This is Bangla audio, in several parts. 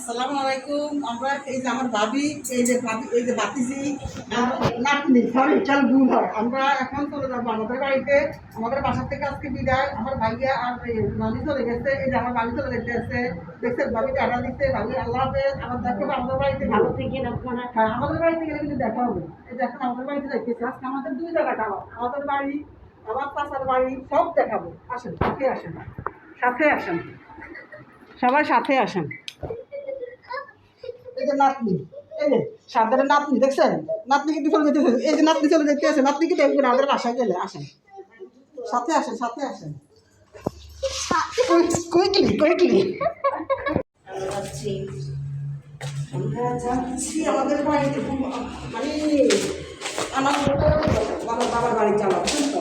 আসসালামু আলাইকুম। আমরা এই যে আমার ভাবি, এই যে বাতিজি আর নাতনি সরি চাল ভুল হয়। আমরা এখন চলে যাবো আমাদের বাড়িতে। আমাদের বাসার থেকে আজকে বিদায়। আমার ভাইয়া আর ভাবি চলে গেছে। এই যে আমার ভাবি চলে যেতে আছে, দেখছেন ভাবি টাটা দিচ্ছে। ভাবি আল্লাহ হাফেজ। আবার দেখো আমাদের বাড়িতে ভালো থেকে। হ্যাঁ, আমাদের বাড়িতে গেলে কিন্তু দেখা হবে। এই যে এখন আমাদের বাড়িতে যাইতেছে। আজকে আমাদের দুই জায়গা খাওয়া, আমাদের বাড়ি, আমার চাচার বাড়ি, সব দেখাবো। আসেন, সাথে আসেন, সাথে আসেন, সবাই সাথে আসেন। এই যে নাতনি, এই যে সাদের নাতনি দেখছেন, নাতনি কিন্তু চলে যেতেছে। এই যে নাতনি চলে যেতে আছে, নাতনিকে দেখবেন আমাদের বাসায় গেলে। আসেন, সাথে আসেন, সাথে আসেন, কুইকলি কুইকলি। আমরা যাচ্ছি আমাদের বাড়িতে। মানে আমার বাবার বাড়ি যাওয়া, বুঝলেন তো?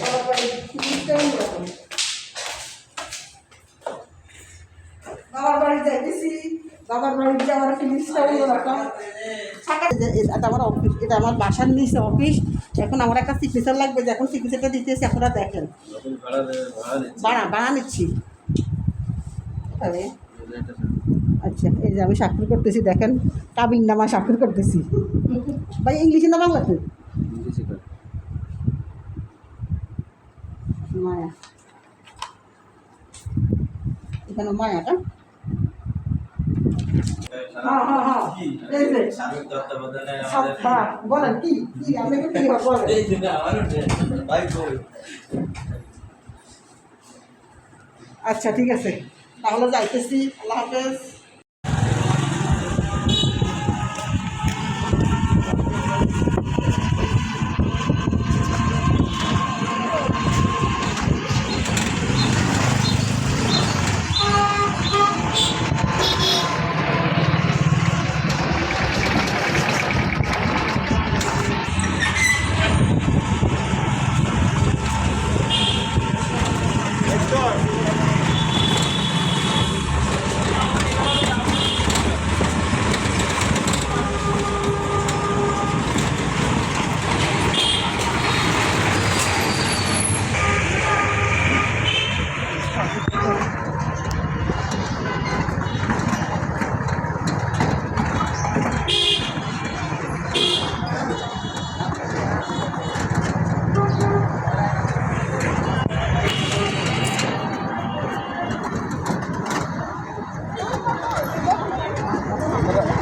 বাবার বাড়ি অন্যরকম। বাবার বাড়ি যাইতেছি, বাবার বাড়ি যাওয়ার ফিলিংসটা অন্যরকম। এটা আমার অফিস, এটা আমার বাসার নিচে অফিস। এখন আমার একটা সিগনেচার লাগবে, যে এখন সিগনেচারটা দিতেছি, আপনারা দেখেন। ভাড়া নিচ্ছি। আচ্ছা, এই যে আমি স্বাক্ষর করতেছি, দেখেন কাবিন নামা স্বাক্ষর করতেছি। ভাই ইংলিশে না বাংলাতে? মায়া, এখানে মায়াটা। বলেন কি আপনি আচ্ছা ঠিক আছে, তাহলে যাইতেছি। আল্লাহ হাফেজ।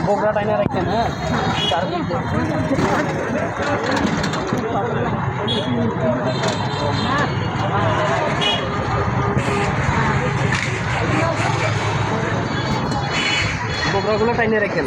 बोगरा टाइने रखते हैं चार बोगरागुलो टाइने रखें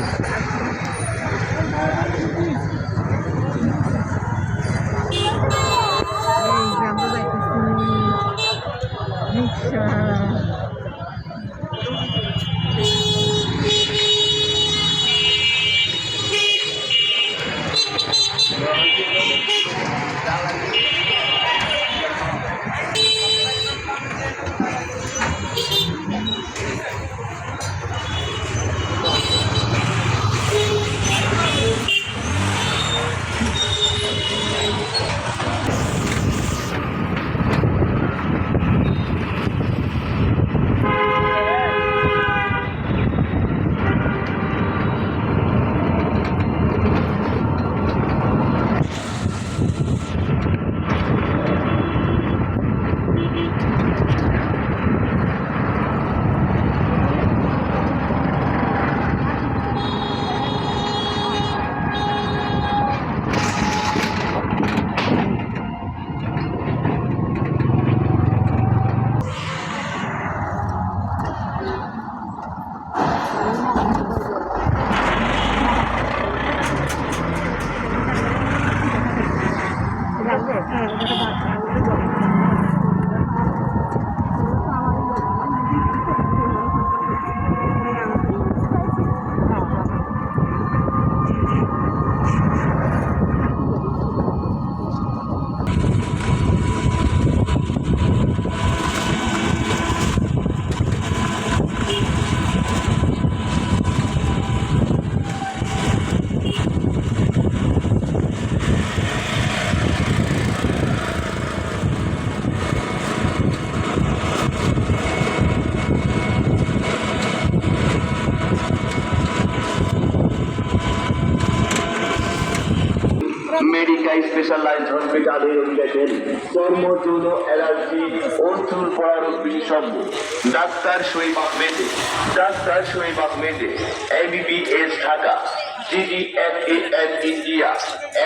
মেডিকা স্পেশালাইজড হসপিটালে দেখেন চর্মের জন্য অ্যালার্জি ও চুল পড়ার বিশেষজ্ঞ ডাক্তার শহীদ আহমেদে MBBS Dhaka, GDFAN India,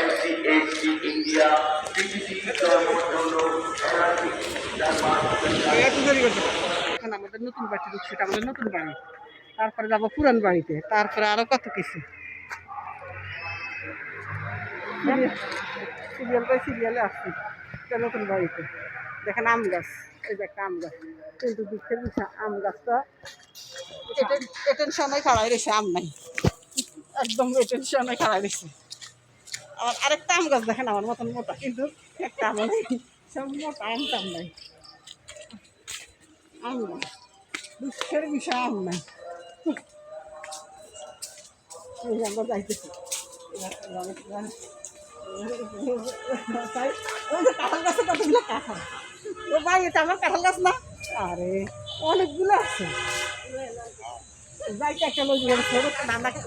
MCHC India, PGC চর্মের জন্য অ্যালার্জি। এখন আমাদের নতুন বাড়ি ঢুকছে, এটা আমাদের নতুন বাড়ি। তারপরে যাবো পুরান বাড়িতে, তারপরে আরো কত কিছু সিরিয়ালে আসছি। এটা নতুন বাড়িতে দেখেন আম গাছ, এই যে একটা আম গাছ, কিন্তু দুঃখের বিষয় আম গাছটা এটের সময় খাড়াই রয়েছে, আম নাই, একদম এটের সময় খাড়াই রয়েছে। আবার আরেকটা আম গাছ দেখেন আমার মতন মোটা, কিন্তু একটা আম নাই, সব মোটা আম টাম নাই, আম নাই, দুঃখের বিষয় আম নাই। এই যে আমরা যাইতেছি, ওই যে কাঁঠাল গাছে কতগুলো কাঁঠাল, ও ভাই এটা আমার কাঁঠাল গাছ না, আরে অনেকগুলো আছে। যাইতে একটা লোক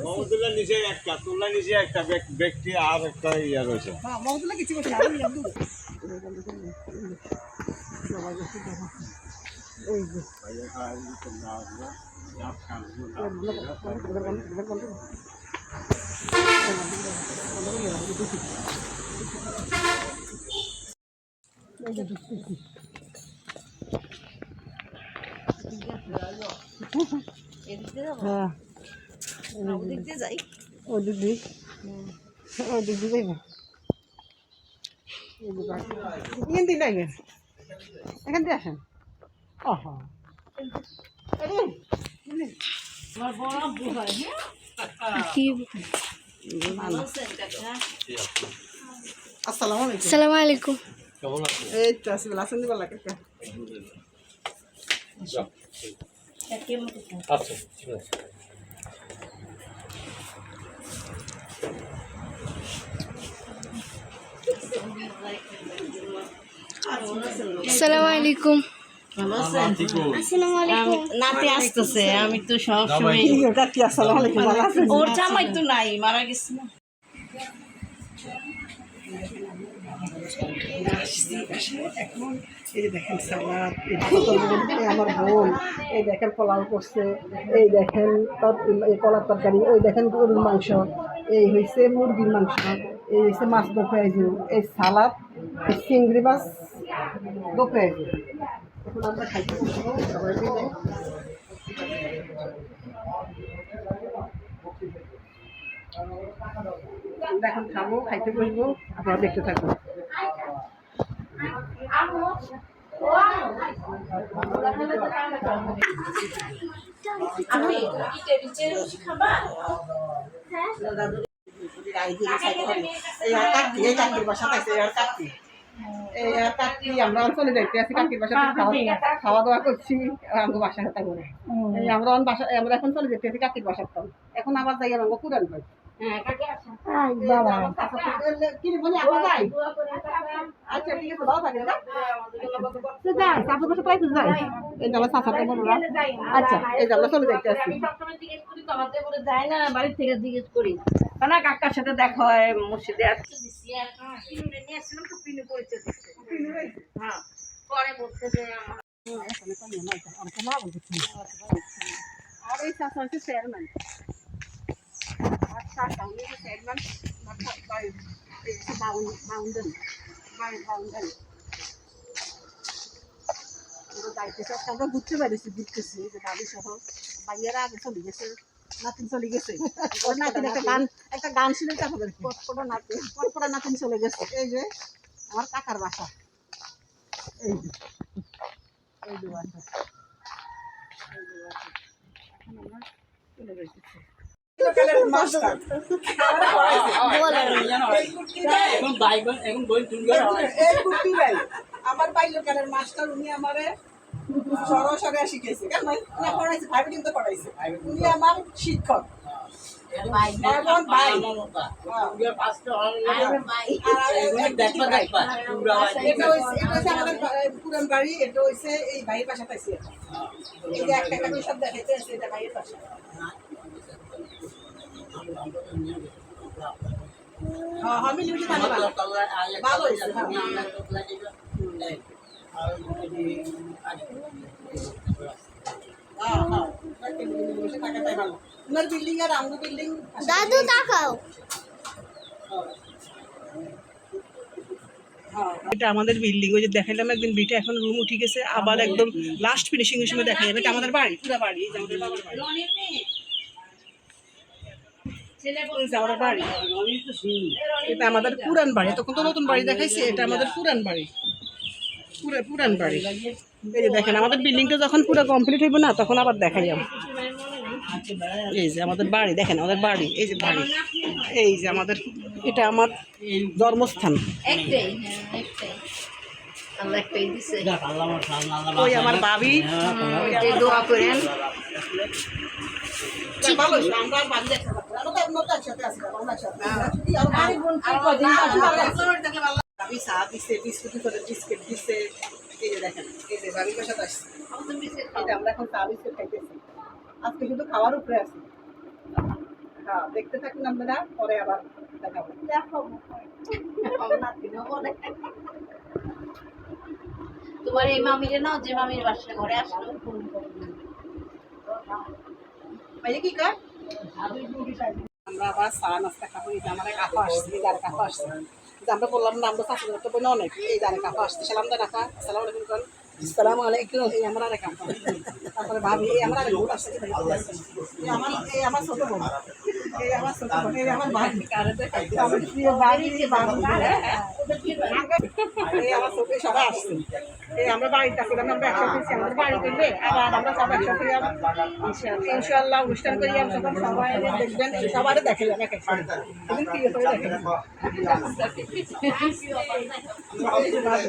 মহদুল্লাহ নিচে একটা, তুল্লা নিচে একটা ব্যক্তি আর একটা ইয়া রয়েছে। হ্যাঁ মহদুল্লাহ কিছু করছে না, এই যে হ্যাঁ ওদিক দিয়ে যাই, ওদিক দিয়ে যাইব, এখান দিয়ে লাগবে, এখান দিয়ে আসেন। আসসালামু আলাইকুম। এই তো আসিফ হাসান দিবাল্লা কাকা। আচ্ছা ঠিক আছে। আসসালামু আলাইকুম। নাতি আসতেছে, আমি তো সবসময় কাকি আসসালামু আলাইকুম, ভালো আছেন? ওর জামাই তো নাই, মারা গেছে না। এখন এই যে দেখেন সালাদ, আমার বোন এই দেখেন পোলাও করছে, এই দেখেন এই কলার তরকারি, ওই দেখেন গরুর মাংস, এই হয়েছে মুরগির মাংস, এই হয়েছে মাছ দো পেঁয়াজু, এই সালাদ, এই চিংড়ি মাছ দো পেঁয়াজু। এখন আমরা খাইতে বসবো সবাই মিলে। আমরা এখন খাবো, খাইতে বসবো, আপনারা দেখতে থাকবো। আমরা অঞ্চলে যাইতে আছি, কাকির বাসা খাওয়া দাওয়া করছি, আমার বাসা হাতা করে আমরা এখন চলে যেতে আছি কাকির বাসার। এখন আবার যাই আমার পুরান ভাই। আচ্ছা ঠিক আছে, ভালো থাকেন। আচ্ছা এই যে আমরা চলে যাইতে আসছি। যাই না, বাড়ির থেকে জিজ্ঞেস করি না, কাকার সাথে দেখা হয় মসজিদে। হ্যাঁ পরে বলছে যে আর এই চাষা হচ্ছে চেয়ারম্যান, আর চাষা উনি হচ্ছে চেয়ারম্যান বাউন্ডারি, বাড়ির বাউন্ডারি। আমরা ঘুরতে পারিছি, ঘুরতেছি যে দাবি সহ বাইয়েরা আগে চলে গেছে, নাতিন চলে গেছে, ওর নাতিন একটা গান শুনে তারপরে পটপটা নাতিন চলে গেছে। এই যে আমার কাকার বাসা, এই যে এই যে বাসা, এই যে বাসা। এখন আমরা চলে যাইতেছি। আমার বাল্যকালের মাস্টার, উনি আমারে সরাসরি শিখেছে, পড়াইছে, ভাইবে কিন্তু পড়াইছে, উনি আমার শিক্ষক। পুরান বাড়ি, এটা হয়েছে এই ভাইয়ের বাসা পাইছি। এই যে একটা সব দেখাইতে আছে, এটা ভাইয়ের বাসা। হ্যাঁ হ্যাঁ মিলেমিশে থাকলে ভালো ভালো হয়েছে হ্যাঁ হ্যাঁ মিলেমিশে থাকাটাই ভালো তোমার বিল্ডিং আর আমার বিল্ডিং দাদু তাকাও এটা আমাদের বিল্ডিং ওই যে দেখাইলাম একদিন বিটা এখন রুম উঠে গেছে আবার একদম লাস্ট ফিনিশিং এর সময় দেখা যাবে এটা আমাদের বাড়ি পুরো বাড়ি এই যে আমাদের বাবার বাড়ি এই যে আমাদের বাড়ি এটা আমাদের পুরান বাড়ি তখন তো নতুন বাড়ি দেখাইছে এটা আমাদের পুরান বাড়ি পুরান বাড়ি এই যে দেখেন আমাদের বিল্ডিংটা যখন পুরো কমপ্লিট হইব না তখন আবার দেখাই যাবে এই যে আমাদের বাড়ি দেখেন আমাদের বাড়ি এই যে বাড়ি এই যে আমাদের এটা আমার জন্মস্থান একটাই আল্লাহ একটাই দিছে ওই আমার ভাবি এই দোয়া করেন ভালো আমরা বাড়ি একসাথে আমরা তো আমরা একসাথে আছি আমরা একসাথে আরে বোন কি কদিন ভাবি চা দিছে বিস্কুট করে বিস্কিট দিছে এই যে দেখেন এই যে ভাবি কষা আসছে এটা আমরা এখন চা বিস্কুট খাইতেছি আজকে শুধু খাওয়ার উপরে আছি হ্যাঁ দেখতে থাকুন আপনারা পরে আবার দেখাবো তোমার এই মামিরে নাও যে মামির বাসা ঘরে আসলো ভাইয়া কি কর আমরা আবার চা নাস্তা খাবো এই যে আমার কাপা আসছে এই যার কাপা আসছে আমরা বললাম না আমরা চাকরি করতে বলি অনেক এই যার কাপা আসছে সালাম দেন কাকা আসসালামু আলাইকুম কল আসসালামু আলাইকুম এই আমার আর কাপা তারপরে ভাবি এই আমার আর বোন আসছে এই আমার ছোট বোন এই আমার ছোট বোন এই আমার ভাই আমার প্রিয় ভাবি এই আমার ছোট সবাই আসছে এই আমরা বাড়িটা করলাম আমরা একসাথে আছি আমাদের বাড়ি করলে আবার আমরা সবাই একসাথে ইনশাআল্লাহ অনুষ্ঠান করি আমরা সবাই দেখবেন সবাই দেখে যাবে এক একসাথে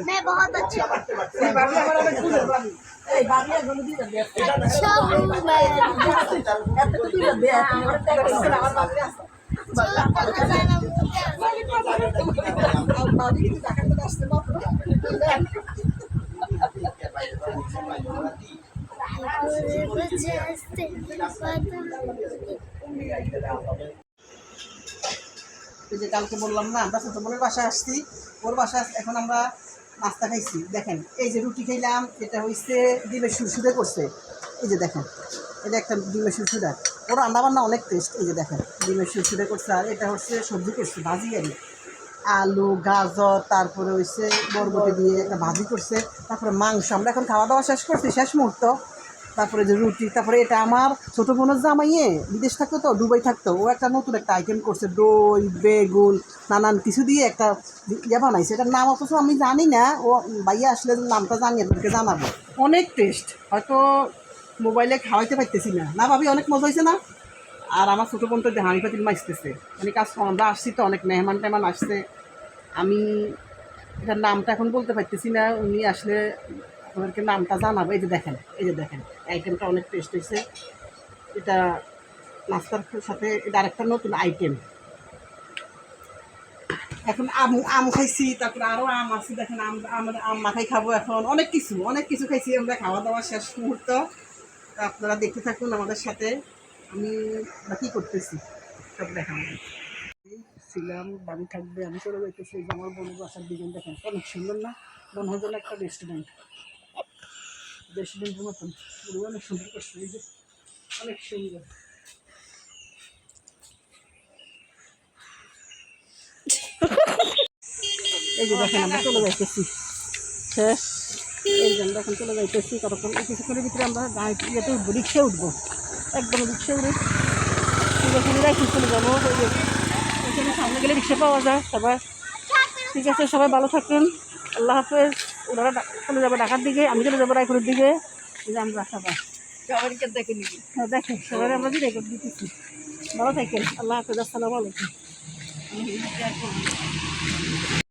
मैं बहुत अच्छा ভাবি আমার অনেক ভুল ভাবি এই ভাবি একদম দিতে দে अच्छा हूँ मैं এত তুই দে আমার ভাবি আছে ভাবি কিন্তু দেখাতে আসছে মাত্র এই যে কালকে বললাম না আমরা ছোট বোনের বাসায় আসছি ওর বাসায় এখন আমরা নাস্তা খাইছি দেখেন এই যে রুটি খাইলাম এটা হচ্ছে ডিমের সুরসুরে করছে এই যে দেখেন এটা একটা ডিমের সুরসুরা ওর রান্না বান্না অনেক টেস্ট এই যে দেখেন ডিমের সুরসুরে করছে আর এটা হচ্ছে সবজি করছে ভাজি আর আলু গাজর তারপরে হচ্ছে বরবটি দিয়ে একটা ভাজি করছে তারপরে মাংস আমরা এখন খাওয়া দাওয়া শেষ করছি শেষ মুহূর্ত তারপরে যে রুটি তারপরে এটা আমার ছোটো বোনের জামাইয়ে বিদেশ থাকতো তো দুবাই থাকতো ও একটা নতুন একটা আইটেম করছে দই বেগুন নানান কিছু দিয়ে একটা ইয়ে বানাইছে এটার নাম অথচ আমি জানি না ও ভাইয়া আসলে নামটা জানিয়ে তোকে জানাবো অনেক টেস্ট হয়তো মোবাইলে খাওয়াইতে পারতেছি না না ভাবি অনেক মজা হয়েছে না আর আমার ছোটো বোন তো হাঁড়ি পাতিল মাছতেছে মানে কাজ আমরা আসছি তো অনেক মেহমান টেহমান আসছে আমি এটার নামটা এখন বলতে পারতেছি না উনি আসলে আপনাদেরকে নামটা জানাবো এই যে দেখেন আইটেমটা অনেক টেস্ট হয়েছে এটা নাস্তার সাথে এটা আরেকটা নতুন আইটেম এখন আম খাইছি তারপরে আরও আম আছে দেখেন আম মাখাই খাবো এখন অনেক কিছু খাইছি আমরা খাওয়া দাওয়া শেষ মুহূর্ত আপনারা দেখতে থাকুন আমাদের সাথে আমি কী করতেছি সব দেখাবো ছিলাম বাড়ি থাকবে আমি চলে যাইতেছি এই যে আমার বন্ধু বাসার দিকে দেখেন অনেক সুন্দর না মনে হয় যেন একটা রেস্টুরেন্টের মতন অনেক সুন্দর করছে এই যে অনেক সুন্দর এই যে দেখেন আমরা চলে যাইতেছি শেষ এই যে আমরা এখন চলে যাইতেছি কতক্ষণ কিছুক্ষণের ভিতরে আমরা ইয়েতে উঠবো রিক্সা উঠবো একদম রিক্সা উঠে ওখানে রাখি চলে যাবো ওখানে সামনে গেলে রিক্সা পাওয়া যায় সবাই ঠিক আছে সবাই ভালো থাকুন আল্লাহ হাফেজ ওনারা চলে যাবো ঢাকার দিকে আমি চলে যাবো রায়পুরের দিকে এই যে আমরা সবাই সবাইকে দেখে নিবি হ্যাঁ দেখেন সবাই আমরা রেকর্ড দিতেছি ভালো থাকেন আল্লাহ হাফেজ আসসালামু আলাইকুম